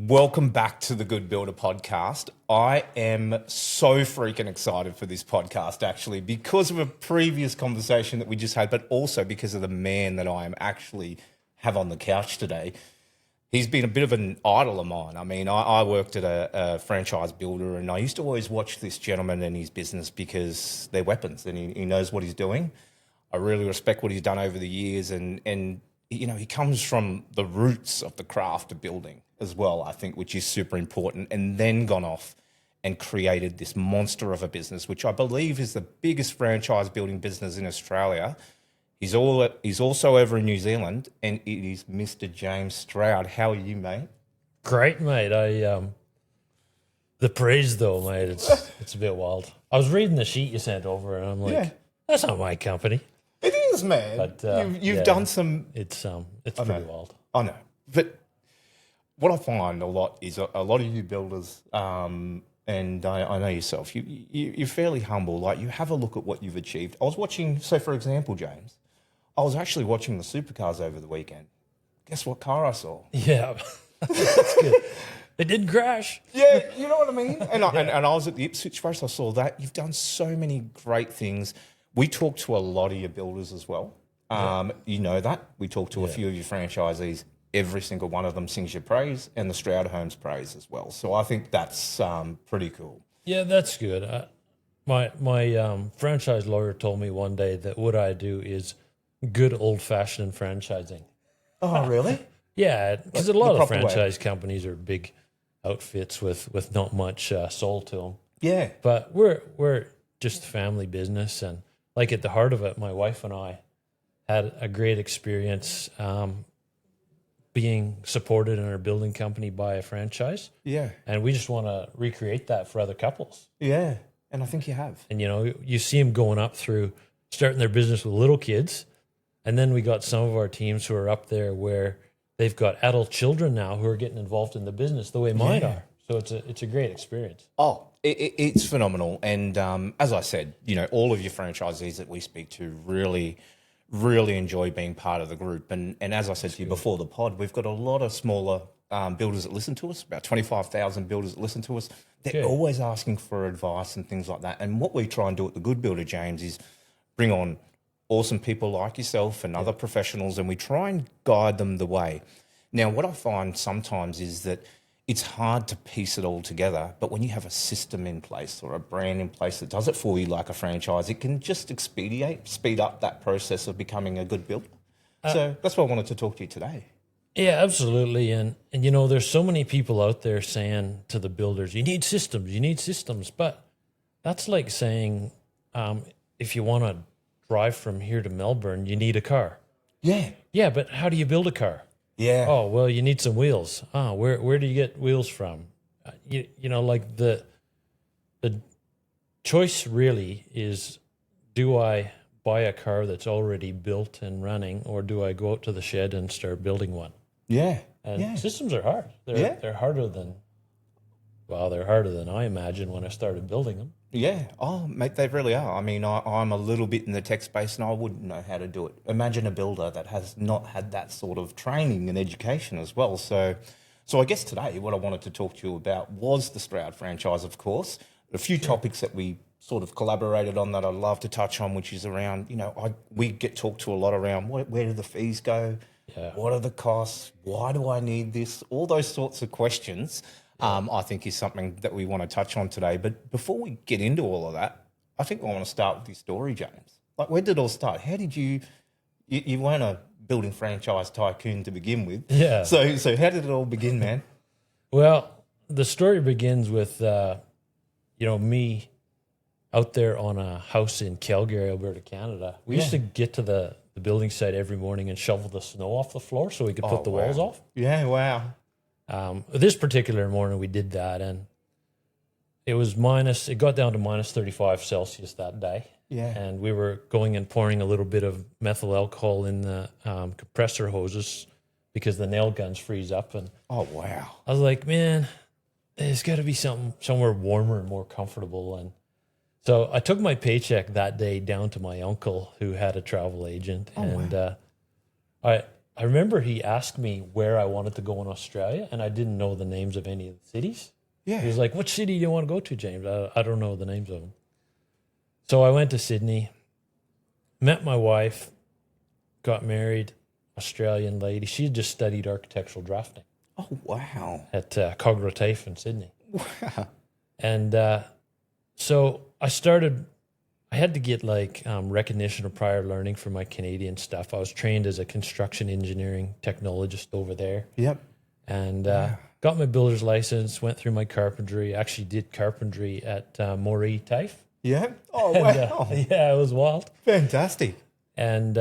Welcome back to the Good Builder podcast. I am so freaking excited for this podcast, actually, because of a previous conversation that we just had, but also because of the man that I am actually have on the couch today. He's been a bit of an idol of mine. I mean, I worked at a franchise builder, and I used to always watch this gentleman and his business because they're weapons, and he knows what he's doing. I really respect what he's done over the years, and you know, he comes from the roots of the craft of building as well, I think, which is super important, and then gone off and created this monster of a business, which I believe is the biggest franchise building business in Australia. He's also over in New Zealand, and it is Mr. James Stroud. How are you, mate? Great, mate. The praise though, mate, it's a bit wild. I was reading the sheet you sent over, and I'm like, that's not my company. It is, man. But you've done some. It's pretty wild. I know, but what I find a lot is a lot of you builders, and I know yourself. You're fairly humble. Like, you have a look at what you've achieved. I was watching. So, for example, James, I was actually watching the supercars over the weekend. Guess what car I saw? Yeah, that's good. It didn't crash. Yeah, you know what I mean? And I was at the Ipswich race. I saw that. You've done so many great things. We talk to a lot of your builders as well. You know that. We talk to a few of your franchisees. Every single one of them sings your praise, and the Stroud Homes praise as well. So I think that's pretty cool. Yeah, that's good. My franchise lawyer told me one day that what I do is good old-fashioned franchising. Oh, really? Yeah, because a lot of franchise companies are big outfits with not much soul to them. Yeah. But we're just a family business, and like at the heart of it, my wife and I had a great experience being supported in our building company by a franchise. Yeah. And we just want to recreate that for other couples. Yeah. And I think you have. And, you know, you see them going up through starting their business with little kids. And then we got some of our teams who are up there where they've got adult children now who are getting involved in the business the way mine are. So it's a great experience. Oh, it's phenomenal. And as I said, you know, all of your franchisees that we speak to really enjoy being part of the group. And as I said to you before the pod, we've got a lot of smaller builders that listen to us, about 25,000 builders that listen to us. They're always asking for advice and things like that. And what we try and do at the Good Builder, James, is bring on awesome people like yourself and other professionals, and we try and guide them the way. Now, what I find sometimes is that it's hard to piece it all together, but when you have a system in place or a brand in place that does it for you like a franchise, it can just speed up that process of becoming a good builder. So that's why I wanted to talk to you today. Yeah, absolutely. And you know, there's so many people out there saying to the builders, you need systems. But that's like saying, if you want to drive from here to Melbourne, you need a car. Yeah. Yeah, but how do you build a car? Yeah. Oh, well, you need some wheels. Where do you get wheels from? You know, like the choice really is, do I buy a car that's already built and running, or do I go out to the shed and start building one? Yeah. And systems are hard. They're harder than I imagined when I started building them. Yeah. Oh, mate, they really are. I mean, I'm a little bit in the tech space and I wouldn't know how to do it. Imagine a builder that has not had that sort of training and education as well. So I guess today what I wanted to talk to you about was the Stroud franchise, of course. A few topics that we sort of collaborated on that I'd love to touch on, which is around, you know, we get talked to a lot around where do the fees go? Yeah. What are the costs? Why do I need this? All those sorts of questions. I think is something that we want to touch on today. But before we get into all of that, I think I want to start with your story, James. Like, where did it all start? How did you weren't a building franchise tycoon to begin with. Yeah. So how did it all begin, man? Well, the story begins with, you know, me out there on a house in Calgary, Alberta, Canada. We used to get to the building site every morning and shovel the snow off the floor so we could put the walls off. Yeah, wow. This particular morning we did that, and it got down to minus 35 Celsius that day. Yeah. And we were going and pouring a little bit of methyl alcohol in the compressor hoses because the nail guns freeze up. And oh, wow. I was like, man, there's got to be somewhere warmer and more comfortable. And so I took my paycheck that day down to my uncle who had a travel agent. Oh, wow. I remember he asked me where I wanted to go in Australia, and I didn't know the names of any of the cities. Yeah. He was like, "What city do you want to go to, James?" I don't know the names of them. So I went to Sydney, met my wife, got married, Australian lady. She had just studied architectural drafting Oh, wow. at Cognitive in Sydney. Wow. And so I had to get like recognition of prior learning for my Canadian stuff. I was trained as a construction engineering technologist over there. Yep. And got my builder's license, went through my carpentry, actually did carpentry at Moree TAFE. Yeah. Oh, And, wow. yeah, it was wild. Fantastic. And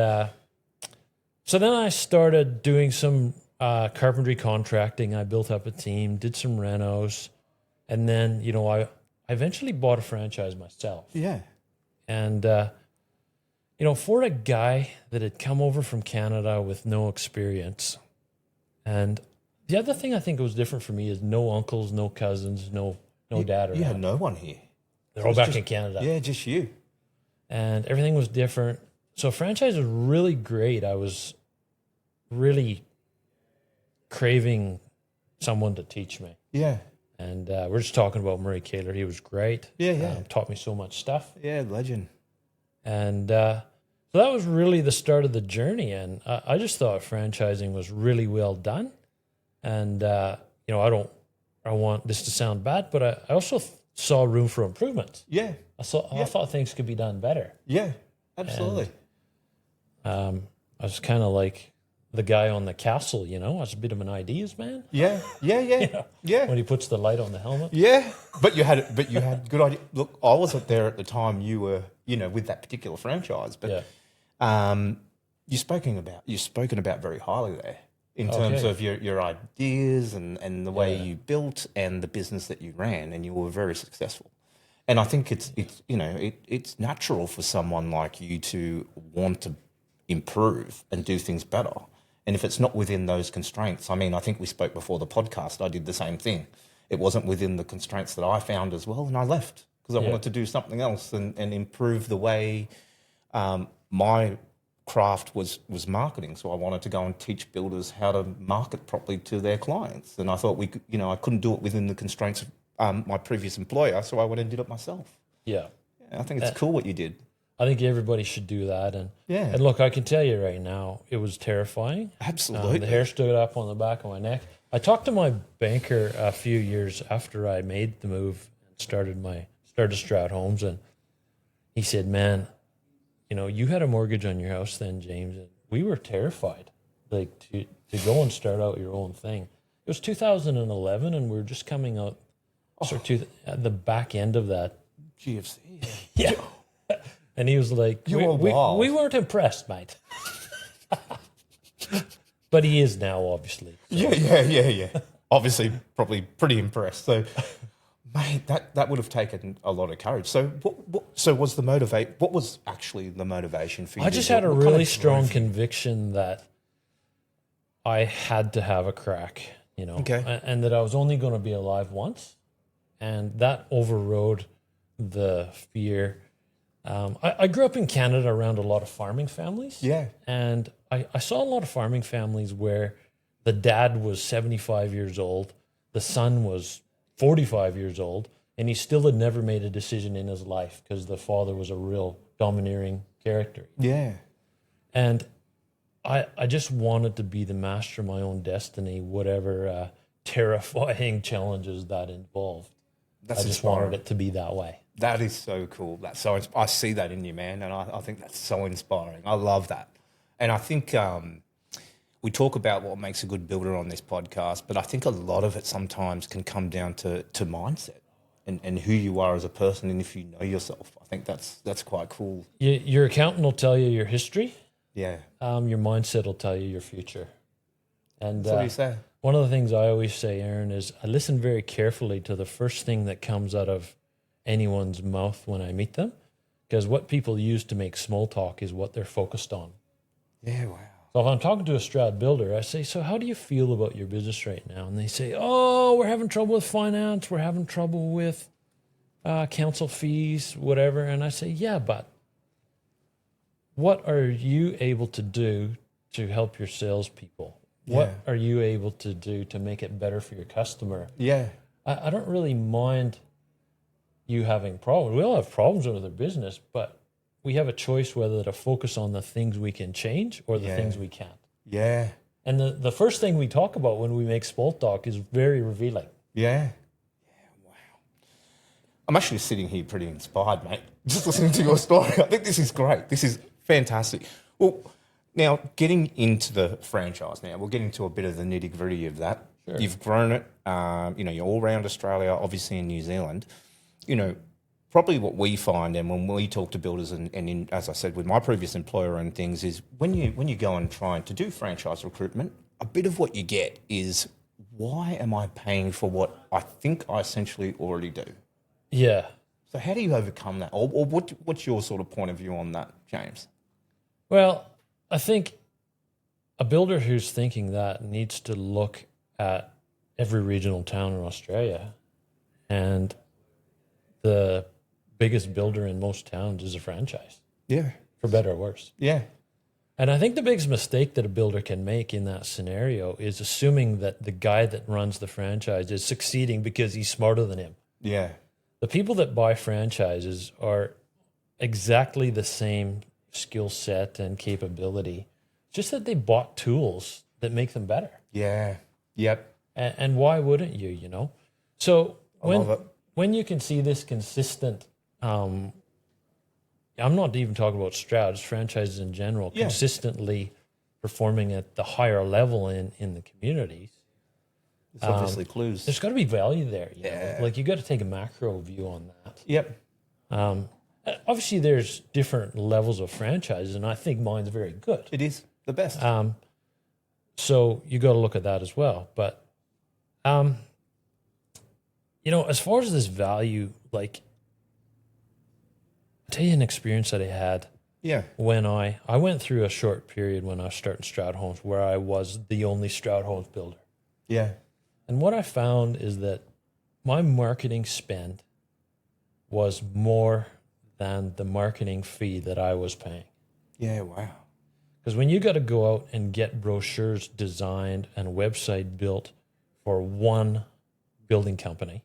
so then I started doing some carpentry contracting. I built up a team, did some renos, and then, I eventually bought a franchise myself. Yeah. And, for a guy that had come over from Canada with no experience, and the other thing I think was different for me is no uncles, no cousins, no dad around. You had no one here. They're all back in Canada. Yeah, just you. And everything was different. So franchise was really great. I was really craving someone to teach me. Yeah. And we're just talking about Murray Kaler. He was great. Yeah. Taught me so much stuff. Yeah, legend. And so that was really the start of the journey. And I just thought franchising was really well done. And, I don't want this to sound bad, but I also saw room for improvement. Yeah. I thought things could be done better. Yeah, absolutely. And, I was kind of like the guy on the castle, I was a bit of an ideas man. Yeah. Yeah. When he puts the light on the helmet. Yeah, but you had good idea. Look, I wasn't there at the time you were, with that particular franchise, but you've spoken about very highly there in terms of your ideas and the way you built and the business that you ran, and you were very successful. And I think it's natural for someone like you to want to improve and do things better. And if it's not within those constraints, I think we spoke before the podcast, I did the same thing. It wasn't within the constraints that I found as well, and I left because I wanted to do something else and improve the way my craft was marketing. So I wanted to go and teach builders how to market properly to their clients. And I thought I couldn't do it within the constraints of my previous employer, so I went and did it myself. Yeah. I think it's cool what you did. I think everybody should do that. And Yeah. and look, I can tell you right now, it was terrifying. Absolutely. The hair stood up on the back of my neck. I talked to my banker a few years after I made the move and started Stroud Homes, and he said, "Man, you had a mortgage on your house then, James, and we were terrified, like to go and start out your own thing." It was 2011, and we were just coming out at the back end of that GFC. Yeah. And he was like, You were wild. we weren't impressed, mate. But he is now, obviously. So. Yeah. Obviously, probably pretty impressed. So, mate, that would have taken a lot of courage. So, what was actually the motivation for you? I just had a really strong conviction that I had to have a crack, Okay. and that I was only going to be alive once. And that overrode the fear. I grew up in Canada around a lot of farming families. Yeah. And I saw a lot of farming families where the dad was 75 years old, the son was 45 years old, and he still had never made a decision in his life because the father was a real domineering character. Yeah. And I just wanted to be the master of my own destiny, whatever terrifying challenges that involved. I just wanted it to be that way. That is so cool. I see that in you, man, and I think that's so inspiring. I love that. And I think we talk about what makes a good builder on this podcast, but I think a lot of it sometimes can come down to mindset and who you are as a person, and if you know yourself. I think that's quite cool. Your accountant will tell you your history. Yeah. Your mindset will tell you your future. And So what do you say? one of the things I always say, Aaron, is I listen very carefully to the first thing that comes out of anyone's mouth when I meet them, because what people use to make small talk is what they're focused on. Yeah, wow. So if I'm talking to a Stroud builder, I say, "So how do you feel about your business right now?" And they say, "Oh, we're having trouble with finance. We're having trouble with council fees, whatever." And I say, "Yeah, but what are you able to do to help your salespeople? What are you able to do to make it better for your customer? Yeah. I don't really mind you having problems. We all have problems with our business, but we have a choice whether to focus on the things we can change or the things we can't. Yeah. And the first thing we talk about when we make Spolt Talk is very revealing. Yeah. Wow. I'm actually sitting here pretty inspired, mate, just listening to your story. I think this is great. This is fantastic. Well, now getting into the franchise now, we'll get into a bit of the nitty-gritty of that. Sure. You've grown it, you're all around Australia, obviously in New Zealand. Probably what we find, and when we talk to builders, and in, as I said, with my previous employer and things, is when you go and try to do franchise recruitment, a bit of what you get is, why am I paying for what I think I essentially already do? Yeah. So how do you overcome that? Or what's your sort of point of view on that, James? Well, I think a builder who's thinking that needs to look at every regional town in Australia, and the biggest builder in most towns is a franchise. Yeah. For better or worse. Yeah. And I think the biggest mistake that a builder can make in that scenario is assuming that the guy that runs the franchise is succeeding because he's smarter than him. Yeah. The people that buy franchises are exactly the same skill set and capability, just that they bought tools that make them better. Yeah. Yep. And why wouldn't you, So love it. When you can see this consistent, I'm not even talking about Stroud, it's franchises in general, consistently performing at the higher level in the communities. It's obviously clues. There's got to be value there. You know? Like, you got to take a macro view on that. Yep. Obviously, there's different levels of franchises, and I think mine's very good. It is the best. So you got to look at that as well. But, as far as this value, like, I'll tell you an experience that I had. Yeah. When I went through a short period when I was starting Stroud Homes where I was the only Stroud Homes builder. Yeah. And what I found is that my marketing spend was more than the marketing fee that I was paying. Yeah, wow. Because when you got to go out and get brochures designed and a website built for one building company,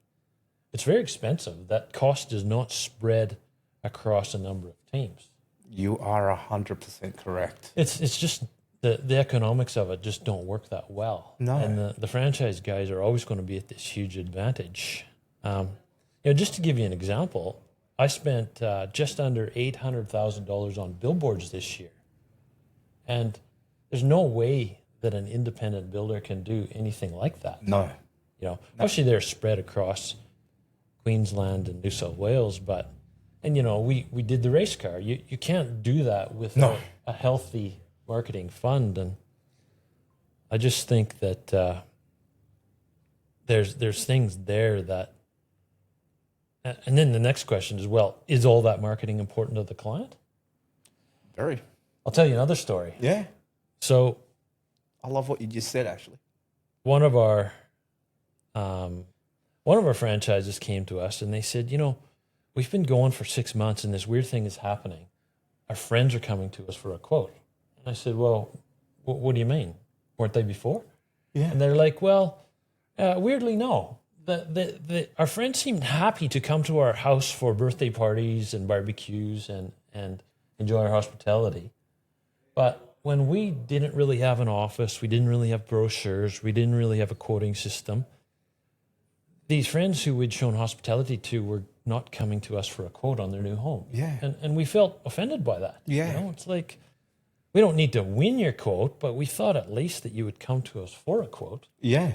it's very expensive. That cost is not spread across a number of teams. You are 100% correct. It's just the economics of it just don't work that well. No. And the franchise guys are always going to be at this huge advantage. Just to give you an example, I spent just under $800,000 on billboards this year. And there's no way that an independent builder can do anything like that. No. Obviously they're spread across Queensland and New South Wales, but we did the race car. You can't do that without a healthy marketing fund, and I just think that there's things there that, and then the next question is, well, is all that marketing important to the client? Very. I'll tell you another story. Yeah. So, I love what you just said, actually. One of our franchises came to us and they said, we've been going for 6 months and this weird thing is happening. Our friends are coming to us for a quote. And I said, well, what do you mean? Weren't they before? Yeah. And they're like, well, weirdly, no. Our friends seemed happy to come to our house for birthday parties and barbecues and enjoy our hospitality. But when we didn't really have an office, we didn't really have brochures, we didn't really have a quoting system, these friends who we'd shown hospitality to were not coming to us for a quote on their new home. Yeah. And we felt offended by that. Yeah. It's like, we don't need to win your quote, but we thought at least that you would come to us for a quote. Yeah.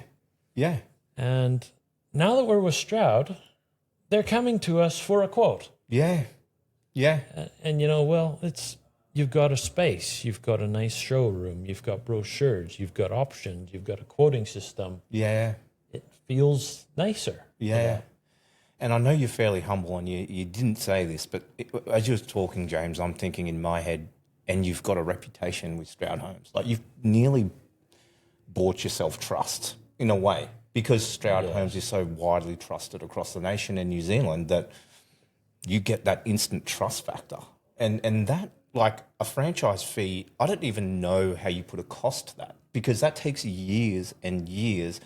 Yeah. And now that we're with Stroud, they're coming to us for a quote. Yeah. Yeah. And you've got a space, you've got a nice showroom, you've got brochures, you've got options, you've got a quoting system. Yeah. It feels nicer. Yeah. And I know you're fairly humble and you didn't say this, but as you were talking, James, I'm thinking in my head, and you've got a reputation with Stroud Homes. Like, you've nearly bought yourself trust in a way, because Stroud Homes is so widely trusted across the nation and New Zealand that you get that instant trust factor. And that like a franchise fee, I don't even know how you put a cost to that, because that takes years and years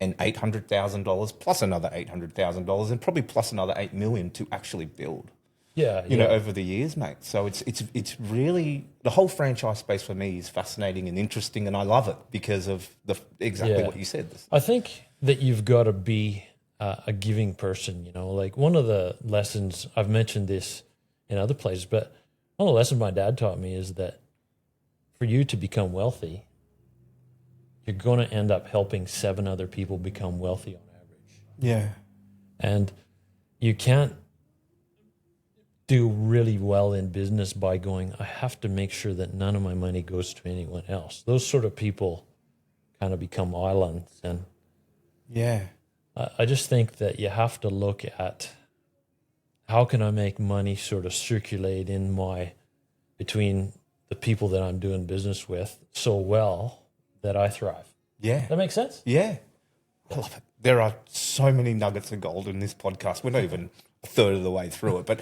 and $800,000 plus another $800,000 and probably plus another 8 million to actually build. Yeah, You know, over the years, mate. So it's really, the whole franchise space for me is fascinating and interesting, and I love it because of exactly what you said. I think that you've got to be a giving person. You know, like one of the lessons, I've mentioned this in other places, but one of the lessons my dad taught me is that for you to become wealthy, you're going to end up helping 7 other people become wealthy on average. Yeah. And you can't do really well in business by going, I have to make sure that none of my money goes to anyone else. Those sort of people kind of become islands. And Yeah. I just think that you have to look at how can I make money sort of circulate between the people that I'm doing business with so well that I thrive. Yeah. That makes sense? Yeah. I love it. There are so many nuggets of gold in this podcast. We're not even a third of the way through it, but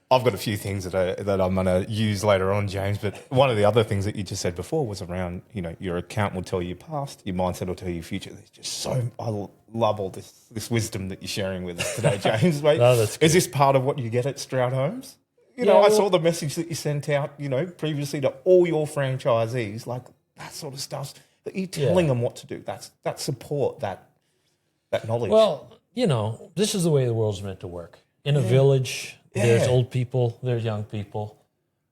I've got a few things that I'm going to use later on, James. But one of the other things that you just said before was around, you know, your account will tell you your past, your mindset will tell you your future. There's just I love all this wisdom that you're sharing with us today, James. Mate. No, that's good. Is this part of what you get at Stroud Homes? You know, I saw the message that you sent out, you know, previously to all your franchisees, like that sort of stuff. That you're telling them what to do. That support, that knowledge. Well, you know, this is the way the world's meant to work. In a village, there's old people, there's young people.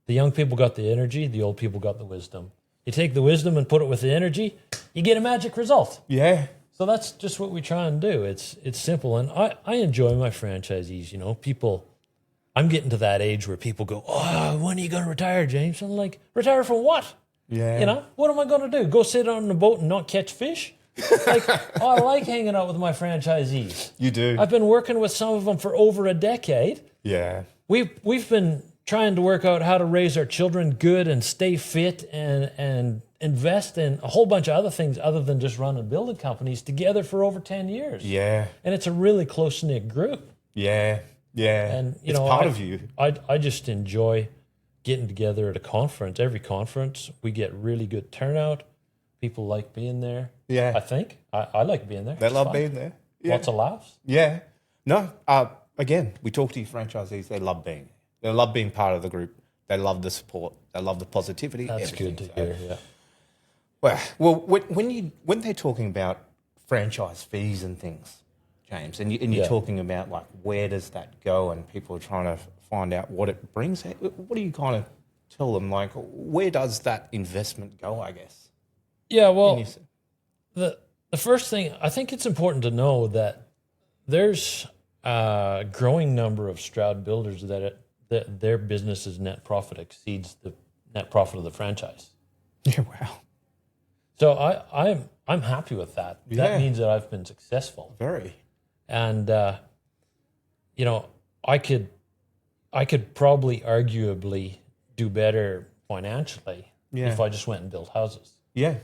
The young people got the energy, the old people got the wisdom. You take the wisdom and put it with the energy, you get a magic result. Yeah. So that's just what we try and do. It's simple. And I enjoy my franchisees, you know. People, I'm getting to that age where people go, oh, when are you going to retire, James? I'm like, retire from what? Yeah. You know, what am I going to do? Go sit on a boat and not catch fish? Like, I like hanging out with my franchisees. You do. I've been working with some of them for over a decade. Yeah. We've been trying to work out how to raise our children good and stay fit and invest in a whole bunch of other things other than just running building companies together for over 10 years. Yeah. And it's a really close-knit group. Yeah. Yeah. And, you it's know, part of you. I just enjoy getting together at a conference. Every conference, we get really good turnout. People like being there. Yeah. I think. I like being there. They It's love fun. being there. Yeah. Lots of laughs. Yeah. No, again, we talk to your franchisees. They love being there. They love being part of the group. They love the support. They love the positivity. That's everything. good to hear, yeah. Well, when they're talking about franchise fees and things, James, and you're talking about like where does that go, and people are trying to find out what it brings. What do you kind of tell them? Like, where does that investment go? I guess. Yeah, well, the first thing, I think it's important to know that there's a growing number of Stroud builders that their business's net profit exceeds the net profit of the franchise. Yeah, wow. So I'm happy with that. Yeah. That means that I've been successful. Very. And you know, I could probably arguably do better financially if I just went and built houses. Yeah.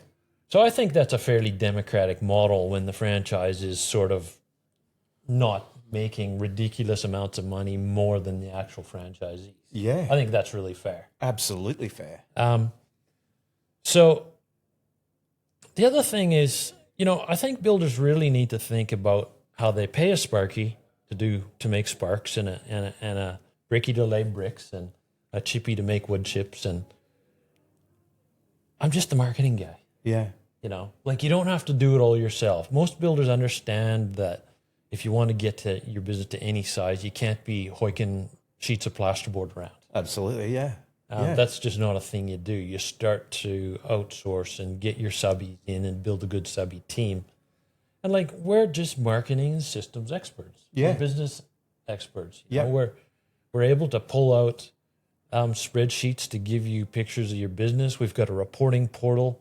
So I think that's a fairly democratic model when the franchise is sort of not making ridiculous amounts of money more than the actual franchisees. Yeah. I think that's really fair. Absolutely fair. So the other thing is, you know, I think builders really need to think about how they pay a sparky to make sparks and a bricky to lay bricks and a chippy to make wood chips, and I'm just the marketing guy. Yeah. You know, like you don't have to do it all yourself. Most builders understand that if you want to get to your business to any size, you can't be hoiking sheets of plasterboard around. Absolutely. Yeah. That's just not a thing you do. You start to outsource and get your subbies in and build a good subby team. And like, we're just marketing and systems experts. Yeah. We're business experts. You Yeah. know, we're able to pull out spreadsheets to give you pictures of your business. We've got a reporting portal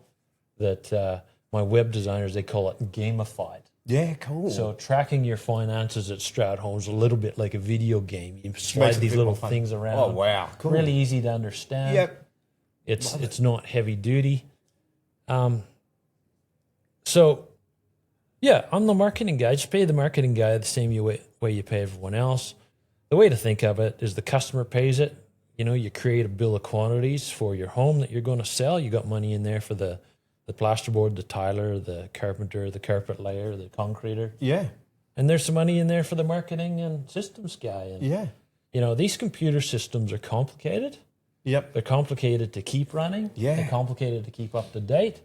that my web designers, they call it gamified. Yeah, cool. So tracking your finances at Stroud Homes a little bit like a video game. You slide Makes it a these bit little more fun. things around. Oh, wow. Cool. Really easy to understand. Yep. It's not heavy duty. So, yeah, I'm the marketing guy. Just pay the marketing guy the same way you pay everyone else. The way to think of it is the customer pays it. you create a bill of quantities for your home that you're going to sell. You got money in there for the plasterboard, the tiler, the carpenter, the carpet layer, the concreter. Yeah. And there's some money in there for the marketing and systems guy. And, Yeah. These computer systems are complicated. Yep. They're complicated to keep running. Yeah. They're complicated to keep up to date.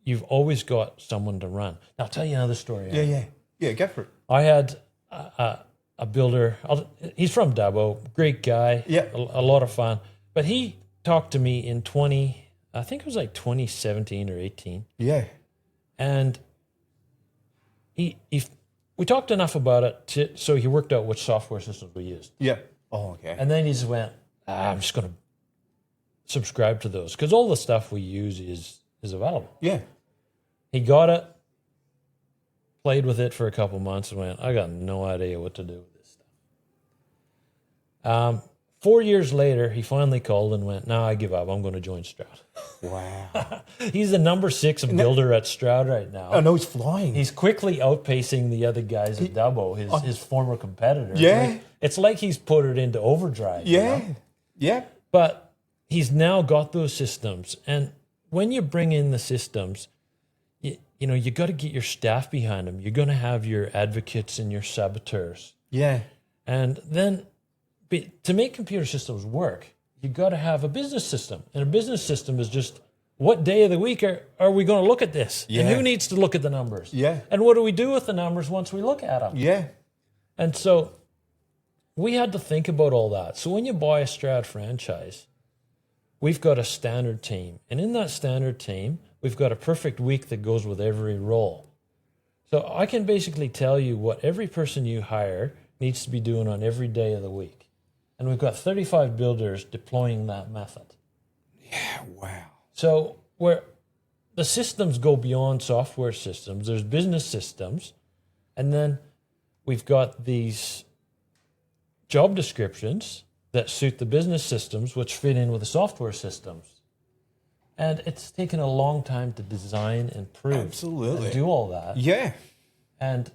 You've always got someone to run. Now, I'll tell you another story. Yeah, go for it. I had a builder. He's from Dubbo. Great guy. Yeah. A lot of fun. But he talked to me in I think it was like 2017 or 18. Yeah. And we talked enough about it so he worked out which software systems we used. Yeah. Oh, okay. And then he just went, I'm just going to subscribe to those because all the stuff we use is available. Yeah. He got it, played with it for a couple months, and went, I got no idea what to do with this stuff. 4 years later, he finally called and went, no, I give up. I'm going to join Stroud. Wow. He's the number 6 builder at Stroud right now. Oh, no, he's flying. He's quickly outpacing the other guys at Dubbo, his former competitor. Yeah. It's like he's put it into overdrive. Yeah. Yeah. But he's now got those systems. And when you bring in the systems, you got to get your staff behind them. You're going to have your advocates and your saboteurs. Yeah. And then to make computer systems work, you got to have a business system. And a business system is just, what day of the week are we going to look at this? Yeah. And who needs to look at the numbers? Yeah. And what do we do with the numbers once we look at them? Yeah. And so we had to think about all that. So when you buy a Stroud franchise, we've got a standard team. And in that standard team, we've got a perfect week that goes with every role. So I can basically tell you what every person you hire needs to be doing on every day of the week. And we've got 35 builders deploying that method. Yeah, wow. So where the systems go beyond software systems, there's business systems, and then we've got these job descriptions that suit the business systems, which fit in with the software systems. And it's taken a long time to design and prove Absolutely. and do all that. Yeah. And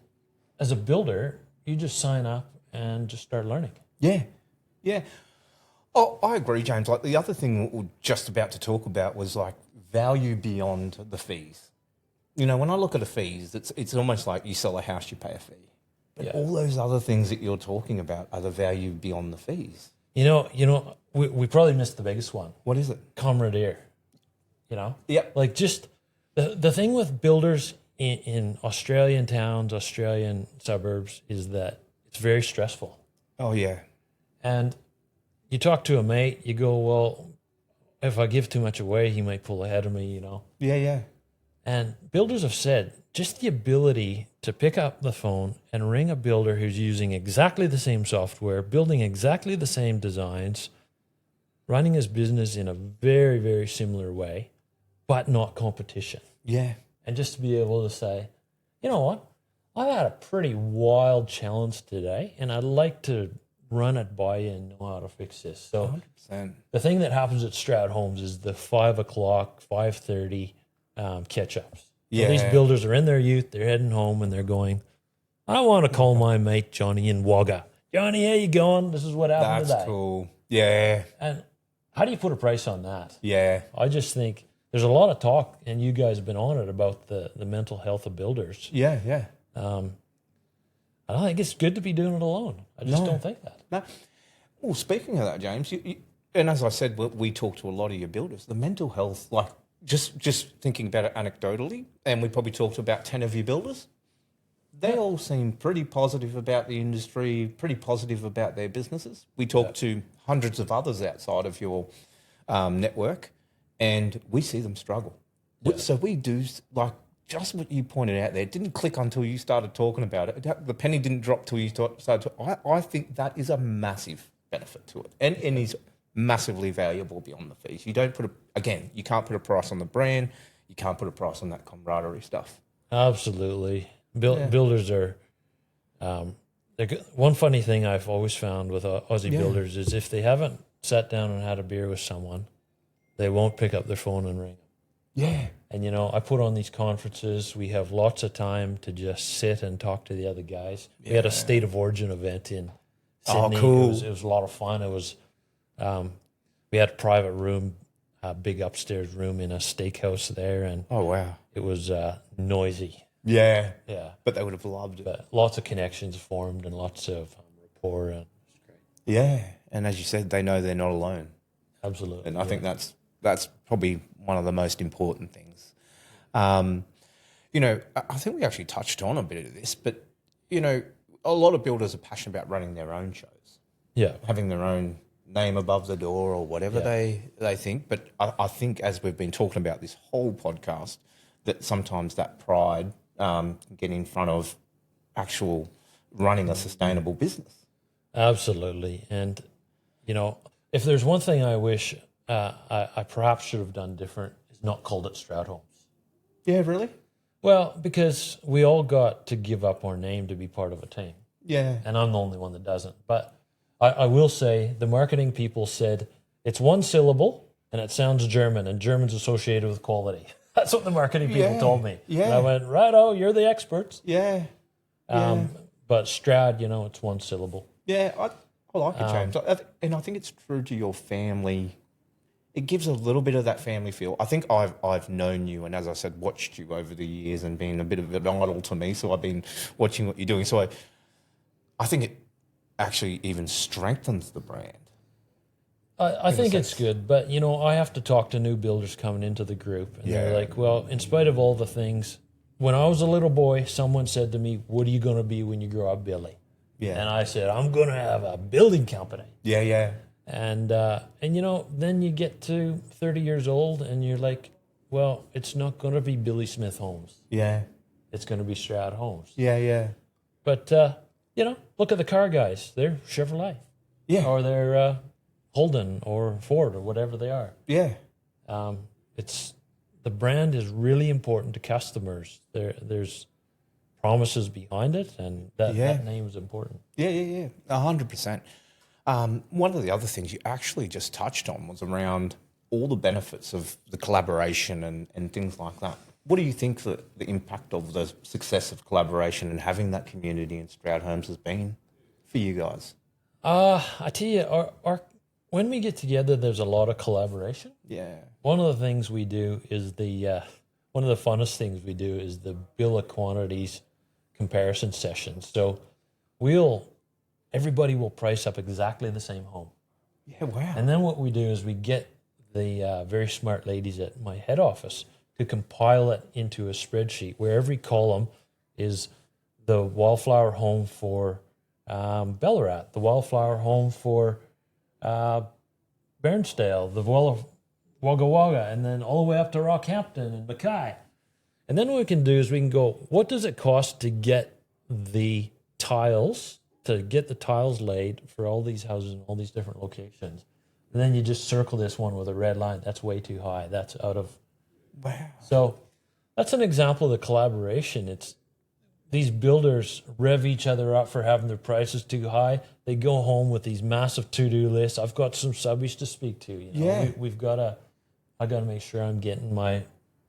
as a builder, you just sign up and just start learning. Yeah. Yeah. Oh, I agree, James. Like the other thing we were just about to talk about was like value beyond the fees. When I look at the fees, it's almost like you sell a house, you pay a fee. But all those other things that you're talking about are the value beyond the fees. We probably missed the biggest one. What is it? Camaraderie. Yeah. Like just the thing with builders in Australian towns, Australian suburbs is that it's very stressful. Oh, yeah. And you talk to a mate, you go, well, if I give too much away, he might pull ahead of me, Yeah, yeah. And builders have said just the ability to pick up the phone and ring a builder who's using exactly the same software, building exactly the same designs, running his business in a very, very similar way, but not competition. Yeah. And just to be able to say, you know what, I had a pretty wild challenge today, and I'd like to run it by you and know how to fix this. So 100%. the thing that happens at Stroud Homes is the 5 o'clock, 5:30 catch-ups. Yeah. So these builders are in their youth, they're heading home, and they're going, I want to call my mate Johnny in Wagga. Johnny, how you going? This is what happened today. That's cool. Yeah. And how do you put a price on that? Yeah. I just think there's a lot of talk, and you guys have been on it, about the mental health of builders. Yeah, yeah. I don't think it's good to be doing it alone. I just don't think that. No. Well, speaking of that, James, and as I said, we talk to a lot of your builders. The mental health, like just thinking about it anecdotally, and we probably talked to about 10 of your builders. They all seem pretty positive about the industry, pretty positive about their businesses. We talk to hundreds of others outside of your network, and we see them struggle. Yeah. So we do, like, just what you pointed out there, it didn't click until you started talking about it. The penny didn't drop till you started. I think that is a massive benefit to it, and is massively valuable beyond the fees. You don't you can't put a price on the brand. You can't put a price on that camaraderie stuff. Absolutely. Builders are, one funny thing I've always found with Aussie builders is if they haven't sat down and had a beer with someone, they won't pick up their phone and ring. Yeah. And, I put on these conferences. We have lots of time to just sit and talk to the other guys. We had a State of Origin event in Sydney. cool. It was a lot of fun. It was we had a private room, a big upstairs room in a steakhouse there, and Oh, wow. it was noisy. Yeah. Yeah, But they would have loved it. but lots of connections formed and lots of rapport, and it's great. Yeah. And as you said, they know they're not alone. Absolutely. And I think that's probably one of the most important things. You know, I think we actually touched on a bit of this, but, you know, a lot of builders are passionate about running their own shows, Yeah. having their own name above the door or whatever they think. But I think as we've been talking about this whole podcast, that sometimes that pride can get in front of actual running a sustainable business. Absolutely. And, you know, if there's one thing I wish I perhaps should have done different, is not called it Stroud Homes. Yeah, really? Well, because we all got to give up our name to be part of a team. Yeah. And I'm the only one that doesn't. But I will say the marketing people said it's one syllable and it sounds German, and German's associated with quality. That's what the marketing people told me. Yeah. And I went, righto, you're the experts. Yeah. But Stroud, you know, it's one syllable. Yeah, I like it, James. And I think it's true to your family. It gives a little bit of that family feel. I think I've known you, and as I said, watched you over the years and been a bit of an idol to me. So I've been watching what you're doing. So I think it actually even strengthens the brand. I think it's good, but, you know, I have to talk to new builders coming into the group. And they're like, well, in spite of all the things, when I was a little boy, someone said to me, what are you going to be when you grow up, Billy? Yeah. And I said, I'm going to have a building company. Yeah, yeah. And you know, then you get to 30 years old and you're like, well, it's not going to be Billy Smith Homes. Yeah. It's going to be Stroud Homes. Yeah, yeah. But, you know, look at the car guys. They're Chevrolet. Yeah. Or they're Holden or Ford or whatever they are. Yeah. It's the brand is really important to customers. There's promises behind it, and that name is important. Yeah, yeah, yeah. 100%. One of the other things you actually just touched on was around all the benefits of the collaboration and things like that. What do you think the impact of the success of collaboration and having that community in Stroud Homes has been for you guys? I tell you, our when we get together, there's a lot of collaboration. Yeah. One of the things we do is one of the funnest things we do is the bill of quantities comparison sessions. So everybody will price up exactly the same home. Yeah, wow. And then what we do is we get the very smart ladies at my head office to compile it into a spreadsheet where every column is the wildflower home for Ballarat, the wildflower home for Bairnsdale, the Wagga Wagga, and then all the way up to Rockhampton and Mackay. And then what we can do is we can go, what does it cost to get the tiles laid for all these houses in all these different locations? And then you just circle this one with a red line. That's way too high. That's out of... Wow. So that's an example of the collaboration. It's these builders rev each other up for having their prices too high. They go home with these massive to-do lists. I've got some subbies to speak to. You know? Yeah. I got to make sure I'm getting my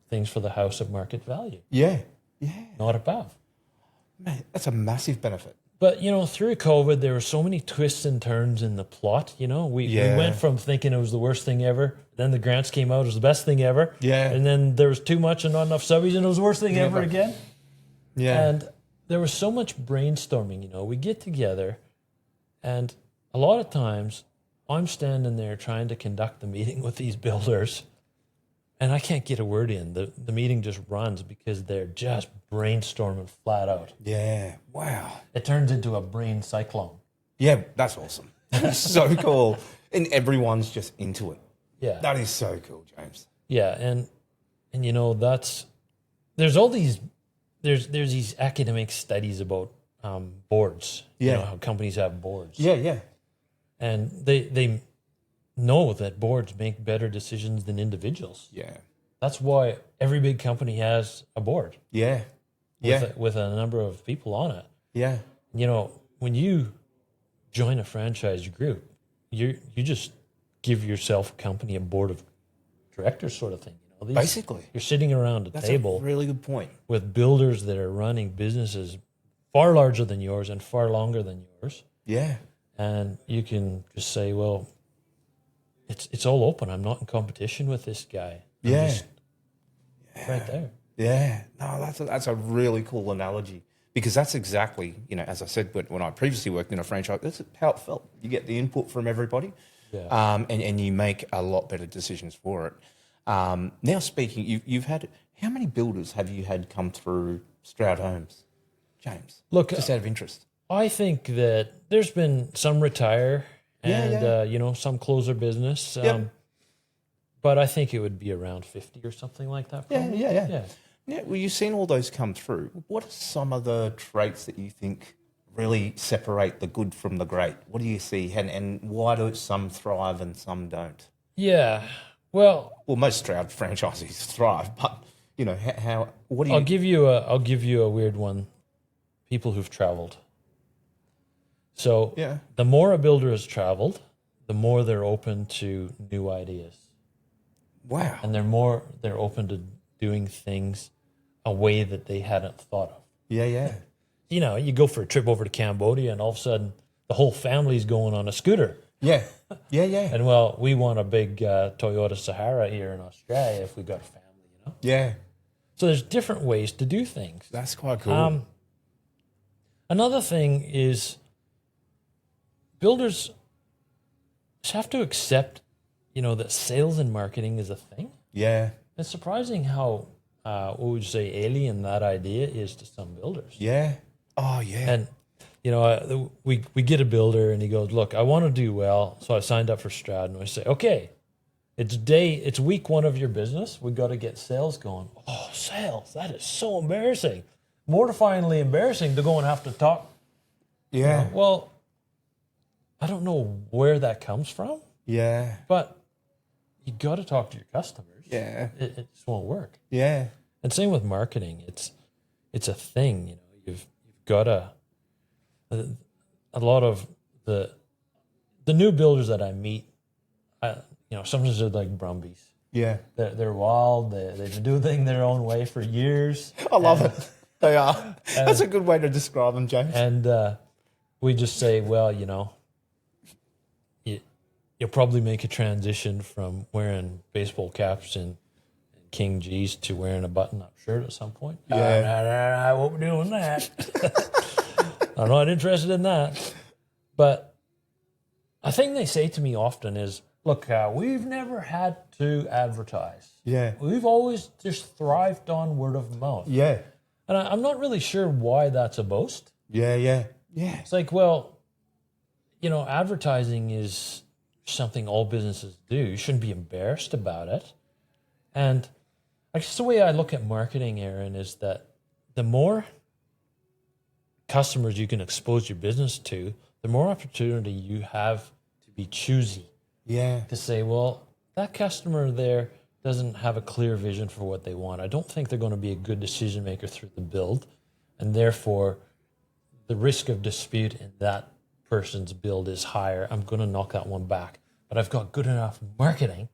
things for the house at market value. Yeah. Yeah. Not above. Man, that's a massive benefit. But, you know, through COVID, there were so many twists and turns in the plot. You know, we went from thinking it was the worst thing ever. Then the grants came out, it was the best thing ever. Yeah. And then there was too much and not enough subbies, and it was the worst thing ever again. Yeah. And there was so much brainstorming, you know. We get together, and a lot of times I'm standing there trying to conduct the meeting with these builders, and I can't get a word in. The meeting just runs because they're just brainstorming flat out. Yeah. Wow. It turns into a brain cyclone. Yeah, that's awesome. That's so cool. And everyone's just into it. Yeah. That is so cool, James. Yeah, and you know, there's all these there's these academic studies about boards. Yeah. You know, how companies have boards. Yeah, yeah. And they know that boards make better decisions than individuals. Yeah. That's why every big company has a board. Yeah. Yeah. With a number of people on it. Yeah. You know, when you join a franchise group, you just give yourself a company, a board of directors sort of thing. You know, Basically. You're sitting around a table a really good point. with builders that are running businesses far larger than yours and far longer than yours. Yeah. and you can just say, well, it's all open. I'm not in competition with this guy. I'm just right there. Yeah, no, that's a really cool analogy, because that's exactly, as I said, when I previously worked in a franchise, that's how it felt. You get the input from everybody, and you make a lot better decisions for it. Now speaking, you've had, how many builders have you had come through Stroud Homes, James? Look, just out of interest. I think that there's been some retire and some close their business. But I think it would be around 50 or something like that. Probably. Yeah. Well, you've seen all those come through. What are some of the traits that you think really separate the good from the great? What do you see, and why do some thrive and some don't? Yeah, well, most Stroud franchisees thrive, but how? What do you? I'll give you a weird one. People who've traveled. So the more a builder has traveled, the more they're open to new ideas. Wow. And they're open to doing things a way that they hadn't thought of. Yeah. You go for a trip over to Cambodia and all of a sudden the whole family's going on a scooter. Yeah. And we want a big Toyota Sahara here in Australia if we got a family, Yeah. So there's different ways to do things. That's quite cool. Another thing is builders just have to accept that sales and marketing is a thing. Yeah. It's surprising how, what would you say, alien that idea is to some builders. Yeah. Oh, yeah. And, we get a builder and he goes, look, I want to do well. So I signed up for Stroud, and I say, okay, it's week 1 of your business. We got to get sales going. Oh, sales. That is so embarrassing. Mortifyingly embarrassing to go and have to talk. Yeah. Well, I don't know where that comes from. Yeah. But you got to talk to your customers. Yeah. It just won't work. Yeah. And same with marketing. It's a thing. You've got to. A lot of the new builders that I meet, sometimes they're like Brumbies. Yeah. They're wild. They've been doing things their own way for years. I love it. They are. That's a good way to describe them, James. And we just say, well, you'll probably make a transition from wearing baseball caps and King G's to wearing a button-up shirt at some point. Yeah. I won't be doing that. I'm not interested in that. But a thing they say to me often is, look, we've never had to advertise. Yeah. We've always just thrived on word of mouth. Yeah. And I'm not really sure why that's a boast. Yeah. It's like, well, advertising is something all businesses do. You shouldn't be embarrassed about it. And I guess the way I look at marketing, Aaron, is that the more customers you can expose your business to, the more opportunity you have to be choosy. Yeah. To say, well, that customer there doesn't have a clear vision for what they want. I don't think they're going to be a good decision maker through the build, and therefore the risk of dispute in that person's build is higher. I'm going to knock that one back. But I've got good enough marketing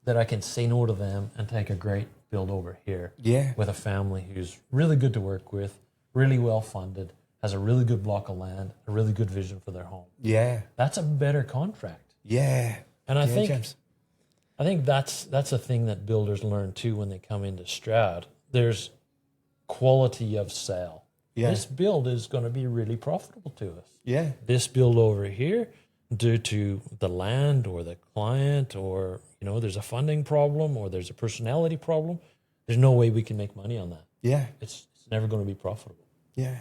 that I can say no to them and take a great build over here. Yeah. With a family who's really good to work with, really well funded, has a really good block of land, a really good vision for their home. Yeah. That's a better contract. Yeah. And I think James. that's a thing that builders learn too when they come into Stroud. There's quality of sale. Yeah. This build is going to be really profitable to us. Yeah. This build over here, due to the land or the client, or there's a funding problem or there's a personality problem, there's no way we can make money on that. Yeah. It's never going to be profitable. Yeah.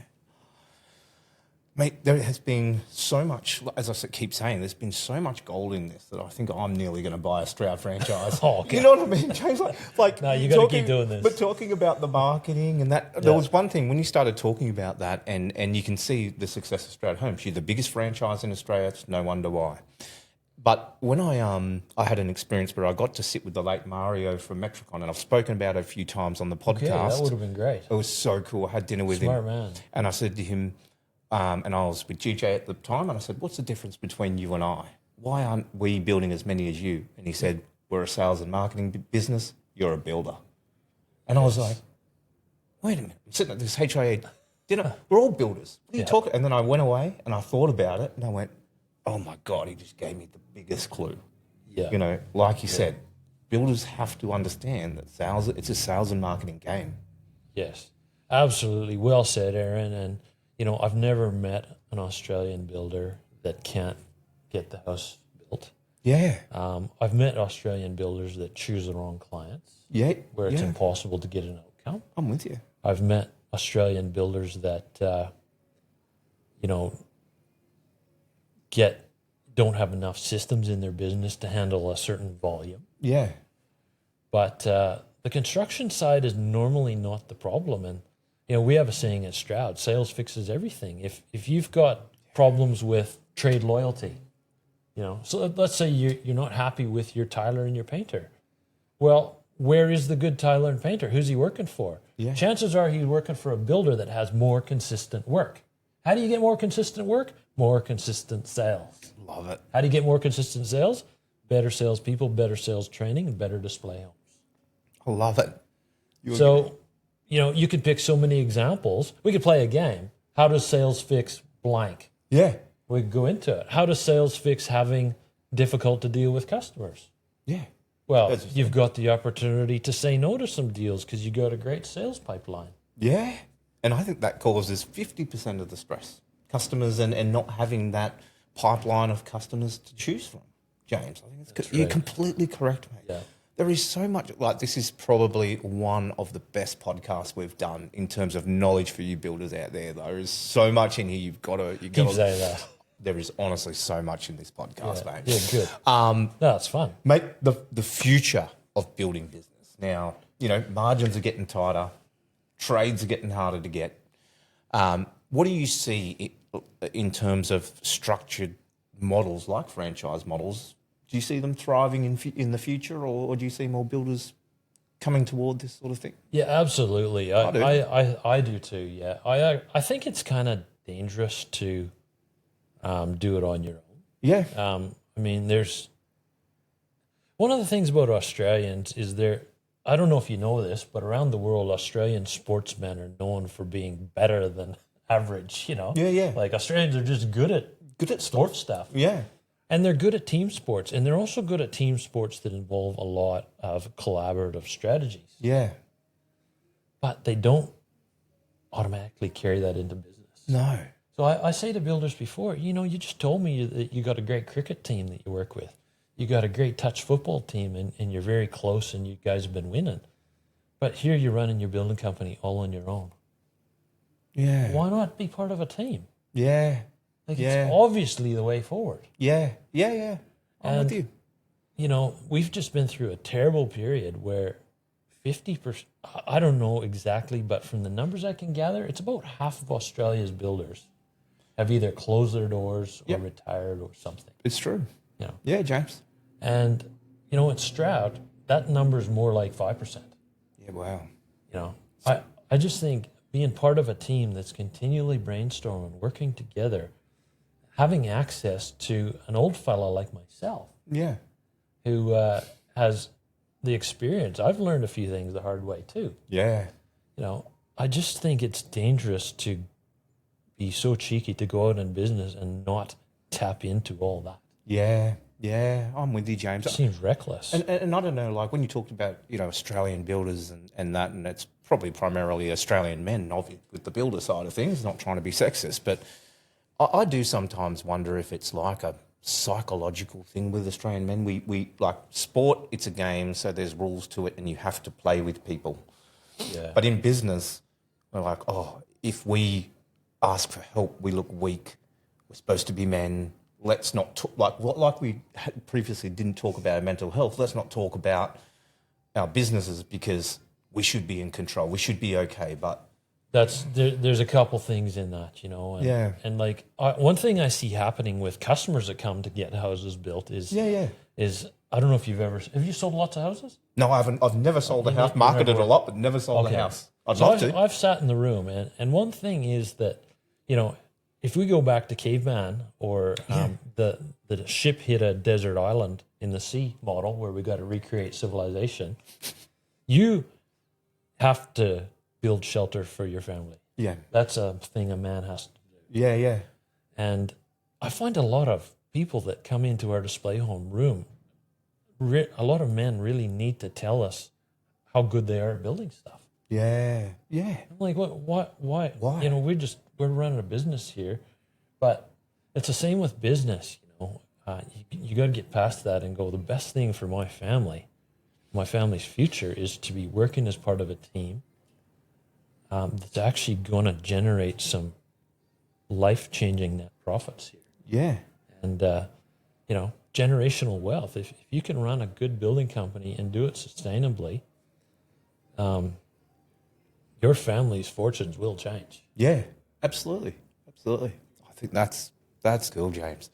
Mate, there has been so much, as I keep saying, there's been so much gold in this that I think I'm nearly going to buy a Stroud franchise. Oh, okay. You know what I mean, James? Like No, you got to keep doing this. But talking about the marketing and that, there was one thing when you started talking about that, and you can see the success of Stroud Homes. You're the biggest franchise in Australia. It's no wonder why. But when I had an experience where I got to sit with the late Mario from Metricon, and I've spoken about it a few times on the podcast. Okay, that would have been great. It was so cool. I had dinner with Smart him. man. And I said to him, and I was with GJ at the time, and I said, what's the difference between you and I? Why aren't we building as many as you? And he said, we're a sales and marketing business. You're a builder. And I was like, wait a minute. I'm sitting at this HIA We're all builders. What are you talking? And then I went away and I thought about it and I went, oh my God, he just gave me the biggest clue. Yeah. You know, like you said, builders have to understand that it's a sales and marketing game. Yes, absolutely. Well said, Aaron. And, you know, I've never met an Australian builder that can't get the house built. Yeah. I've met Australian builders that choose the wrong clients. Yeah. Where it's impossible to get an outcome. I'm with you. I've met Australian builders that, you know, don't have enough systems in their business to handle a certain volume. Yeah. But the construction side is normally not the problem. And, you know, we have a saying at Stroud, sales fixes everything. If you've got problems with trade loyalty, you know, so let's say you're not happy with your tiler and your painter. Well, where is the good tiler and painter? Who's he working for? Yeah. Chances are he's working for a builder that has more consistent work. How do you get more consistent work? More consistent sales. Love it. How do you get more consistent sales? Better salespeople, better sales training, and better display homes. I love it. So, you know, you could pick so many examples. We could play a game. How does sales fix blank? Yeah. We could go into it. How does sales fix having difficult to deal with customers? Yeah. Well, you've got the opportunity to say no to some deals because you got a great sales pipeline. Yeah. And I think that causes 50% of the stress. Customers and not having that pipeline of customers to choose from. James, I think it's good. You're completely correct, mate. Yeah. There is so much, like this is probably one of the best podcasts we've done in terms of knowledge for you builders out there. There is so much in here you've got to... Keep saying that. There is honestly so much in this podcast, mate. Yeah, good. No, it's fun. Mate, the future of building business. Now, you know, margins are getting tighter. Trades are getting harder to get. What do you see in terms of structured models like franchise models? Do you see them thriving in the future, or do you see more builders coming toward this sort of thing? Yeah, absolutely. I do too. Yeah, I think it's kind of dangerous to do it on your own. Yeah. I mean, there's one of the things about Australians is I don't know if you know this, but around the world, Australian sportsmen are known for being better than average, you know? Yeah. Like Australians are just good at sports stuff. Yeah. And they're good at team sports. And they're also good at team sports that involve a lot of collaborative strategies. Yeah. But they don't automatically carry that into business. No. So I say to builders before, you know, you just told me that you got a great cricket team that you work with. You got a great touch football team and you're very close and you guys have been winning. But here you're running your building company all on your own. Yeah. Why not be part of a team? Yeah. Like it's obviously the way forward. Yeah. I'm with you. You know, we've just been through a terrible period where 50%, I don't know exactly, but from the numbers I can gather, it's about half of Australia's builders have either closed their doors or retired or something. It's true. You know? Yeah, James. And, you know, at Stroud, that number is more like 5%. Yeah, wow. You know, I just think being part of a team that's continually brainstorming, working together, having access to an old fella like myself, who has the experience. I've learned a few things the hard way too. Yeah. You know, I just think it's dangerous to be so cheeky to go out in business and not tap into all that. Yeah, I'm with you, James. It seems reckless. And I don't know, like when you talked about, you know, Australian builders and that, and it's probably primarily Australian men with the builder side of things, not trying to be sexist, but I do sometimes wonder if it's like a psychological thing with Australian men. We like sport, it's a game, so there's rules to it and you have to play with people. Yeah. But in business, we're like, oh, if we ask for help, we look weak. We're supposed to be men. Let's not talk, like we previously didn't talk about mental health. Let's not talk about our businesses because we should be in control. We should be okay. But there's a couple things in that, you know. And, and like one thing I see happening with customers that come to get houses built is I don't know if have you sold lots of houses? No, I haven't. I've never sold a house. Marketed a lot, but never sold a house. I'd love to. I've sat in the room, and one thing is that, you know, if we go back to caveman or the ship hit a desert island in the sea model where we got to recreate civilization, you have to build shelter for your family. Yeah. That's a thing a man has to do. Yeah, yeah. And I find a lot of people that come into our display home room, a lot of men really need to tell us how good they are at building stuff. Yeah. Yeah. I'm like, why? Why? You know, we're running a business here, but it's the same with business. You know, you got to get past that and go. The best thing for my family's future, is to be working as part of a team that's actually going to generate some life-changing net profits here. Yeah. And you know, generational wealth. If you can run a good building company and do it sustainably, your family's fortunes will change. Yeah. Absolutely. Absolutely. I think that's cool, James.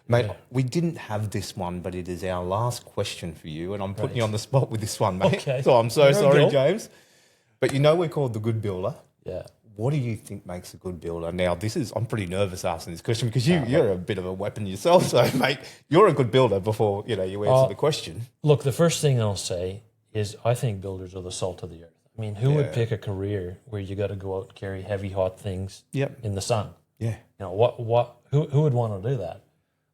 Mate, we didn't have this one, but it is our last question for you, and I'm putting you on the spot with this one, mate. Okay. So I'm so Here we sorry, go. James. But you know we're called the Good Builder. Yeah. What do you think makes a good builder? Now, I'm pretty nervous asking this question because you're a bit of a weapon yourself. So, mate, you're a good builder before, you answer the question. Look, the first thing I'll say is I think builders are the salt of the earth. I mean, who would pick a career where you got to go out and carry heavy, hot things in the sun? Yeah. You know, who would want to do that?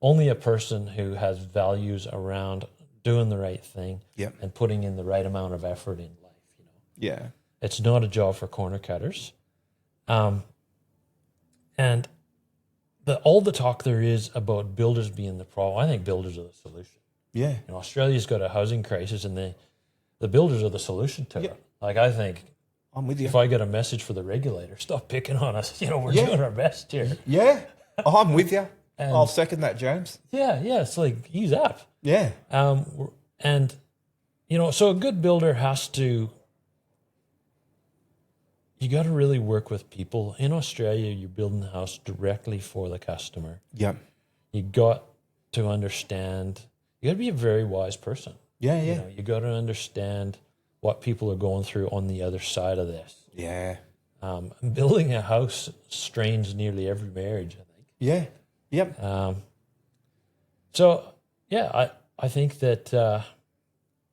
Only a person who has values around doing the right thing and putting in the right amount of effort in life. You know, Yeah. it's not a job for corner cutters. And all the talk there is about builders being the problem, I think builders are the solution. Yeah. You know, Australia's got a housing crisis, and the builders are the solution to it. Like, I think I'm with you. if I get a message for the regulator, stop picking on us. You know, we're doing our best here. Yeah. I'm with you. I'll second that, James. Yeah, it's like, ease up. Yeah. And, you know, so a good builder has to, you got to really work with people. In Australia, you're building the house directly for the customer. Yeah. You got to understand, you got to be a very wise person. Yeah, You know, you got to understand what people are going through on the other side of this. Yeah. Building a house strains nearly every marriage, I think. Yeah. Yep. So, yeah, I think that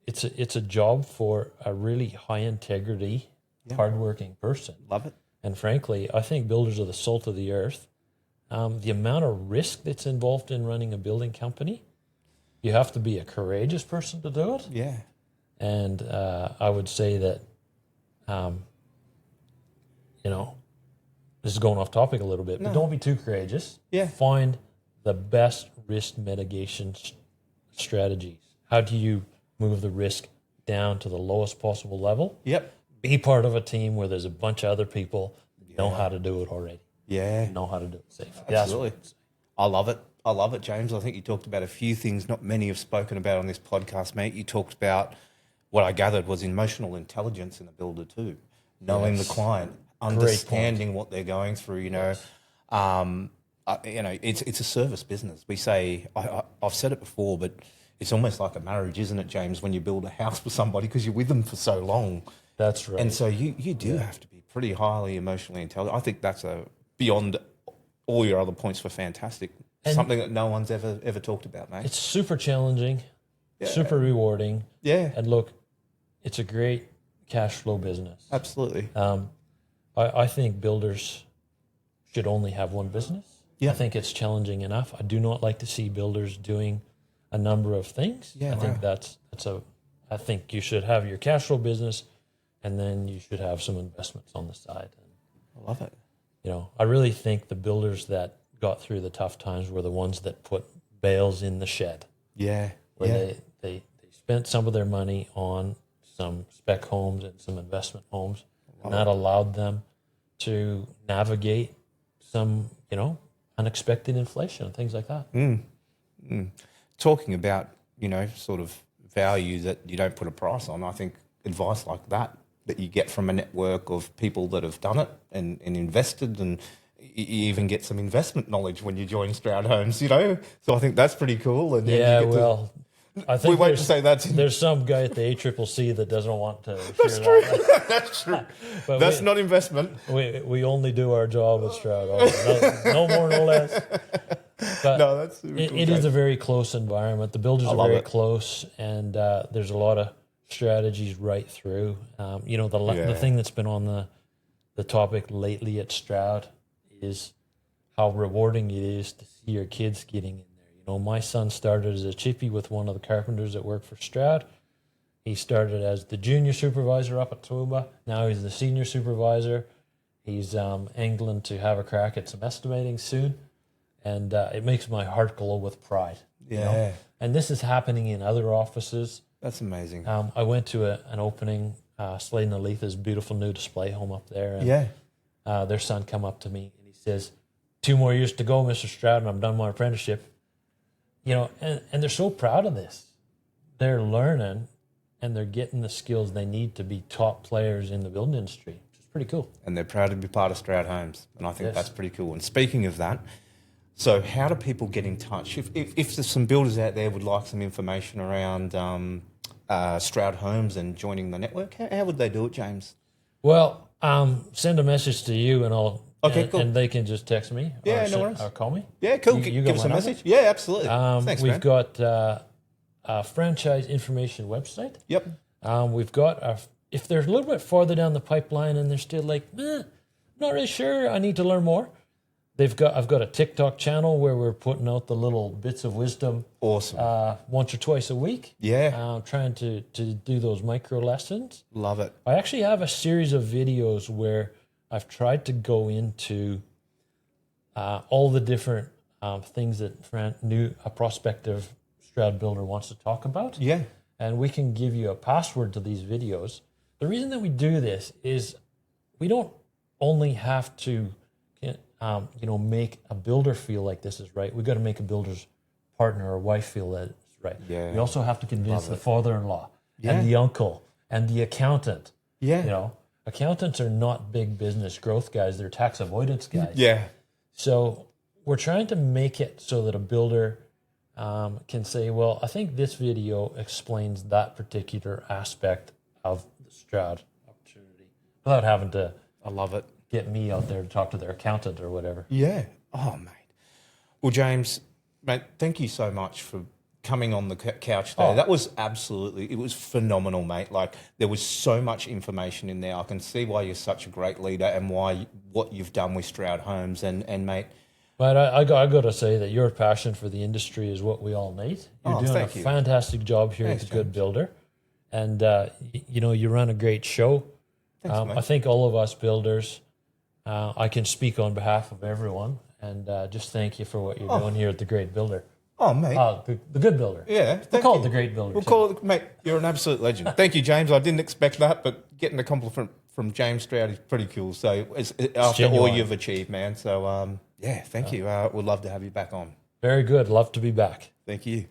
it's a job for a really high integrity, hardworking person. Love it. And frankly, I think builders are the salt of the earth. The amount of risk that's involved in running a building company, you have to be a courageous person to do it. Yeah. And I would say that, you know, this is going off topic a little bit, but don't be too courageous. Yeah. Find the best risk mitigation strategies. How do you move the risk down to the lowest possible level? Yep. Be part of a team where there's a bunch of other people that know how to do it already. Yeah. Know how to do it safely. Absolutely. I love it. I love it, James. I think you talked about a few things not many have spoken about on this podcast, mate. You talked about what I gathered was emotional intelligence in a builder too, knowing the client, understanding what they're going through. You know, it's a service business. We say I've said it before, but it's almost like a marriage, isn't it, James? When you build a house for somebody because you're with them for so long. That's right. And so you do have to be pretty highly emotionally intelligent. I think that's beyond all your other points were fantastic. And something that no one's ever talked about, mate. It's super challenging, super rewarding. Yeah. And look, it's a great cash flow business. Absolutely. I think builders should only have one business. Yeah. I think it's challenging enough. I do not like to see builders doing a number of things. Yeah, I think I think you should have your cash flow business, and then you should have some investments on the side. And, I love it. you know, I really think the builders that got through the tough times were the ones that put bales in the shed. Yeah. Where they spent some of their money on some spec homes and some investment homes, and that allowed them to navigate some, you know, unexpected inflation and things like that. Talking about, sort of value that you don't put a price on, I think advice like that you get from a network of people that have done it and invested, and you even get some investment knowledge when you join Stroud Homes, So I think that's pretty cool. And I think we wait to say that. There's some guy at the ACCC that doesn't want to That's share true. that. That's true. But That's not investment. We only do our job at Stroud. No more, no less. But No, that's super cool, it is a very close environment. The builders are love very it. close, and there's a lot of strategies right through. The thing that's been on the topic lately at Stroud is how rewarding it is to see your kids getting in there. You know, my son started as a chippy with one of the carpenters that worked for Stroud. He started as the junior supervisor up at Toowoomba. Now he's the senior supervisor. He's angling to have a crack at some estimating soon. And it makes my heart glow with pride. Yeah. You know? And this is happening in other offices. That's amazing. I went to an opening, Slade and Aletha's beautiful new display home up there. And, Yeah. their son come up to me and he says, 2 more years to go, Mr. Stroud, and I'm done my apprenticeship. You know, and they're so proud of this. They're learning and they're getting the skills they need to be top players in the building industry, which is pretty cool. And they're proud to be part of Stroud Homes. And I think Yes. that's pretty cool. And speaking of that, so how do people get in touch? If there's some builders out there would like some information around Stroud Homes and joining the network, how would they do it, James? Well, send a message to you and I'll... Okay, cool. And they can just text me no worries. or call me. Yeah, cool. You Give got us my a number? message. Yeah, absolutely. Thanks, We've man. got a franchise information website. Yep. We've got if they're a little bit farther down the pipeline and they're still like, not really sure, I need to learn more. I've got a TikTok channel where we're putting out the little bits of wisdom. Awesome. Once or twice a week. Yeah. Trying to do those micro lessons. Love it. I actually have a series of videos where I've tried to go into all the different things that a prospective Stroud builder wants to talk about. Yeah. And we can give you a password to these videos. The reason that we do this is we don't only have to, make a builder feel like this is right. We've got to make a builder's partner or wife feel that it's right. Yeah. We also have to convince the father-in-law Yeah. and the uncle and the accountant. Yeah. You know, accountants are not big business growth guys. They're tax avoidance guys. Yeah. So we're trying to make it so that a builder can say, well, I think this video explains that particular aspect of the Stroud opportunity without having to I love it. get me out there to talk to their accountant or whatever. Yeah. Oh, mate. Well, James, mate, thank you so much for coming on the couch there. Oh. That was it was phenomenal, mate. Like, there was so much information in there. I can see why you're such a great leader and what you've done with Stroud Homes. And mate, But I got to say that your passion for the industry is what we all need. You're doing a fantastic job here at The Good Builder. And, you run a great show. Thanks, mate. I think all of us builders, I can speak on behalf of everyone and just thank you for what you're doing here at The Great Builder. Oh, mate. The Good Builder. Yeah. We'll call it The Great Builder. We'll call it, mate, you're an absolute legend. Thank you, James. I didn't expect that, but getting a compliment from James Stroud is pretty cool. So it's after genuine. all you've achieved, man. So, thank you. We'd love to have you back on. Very good. Love to be back. Thank you.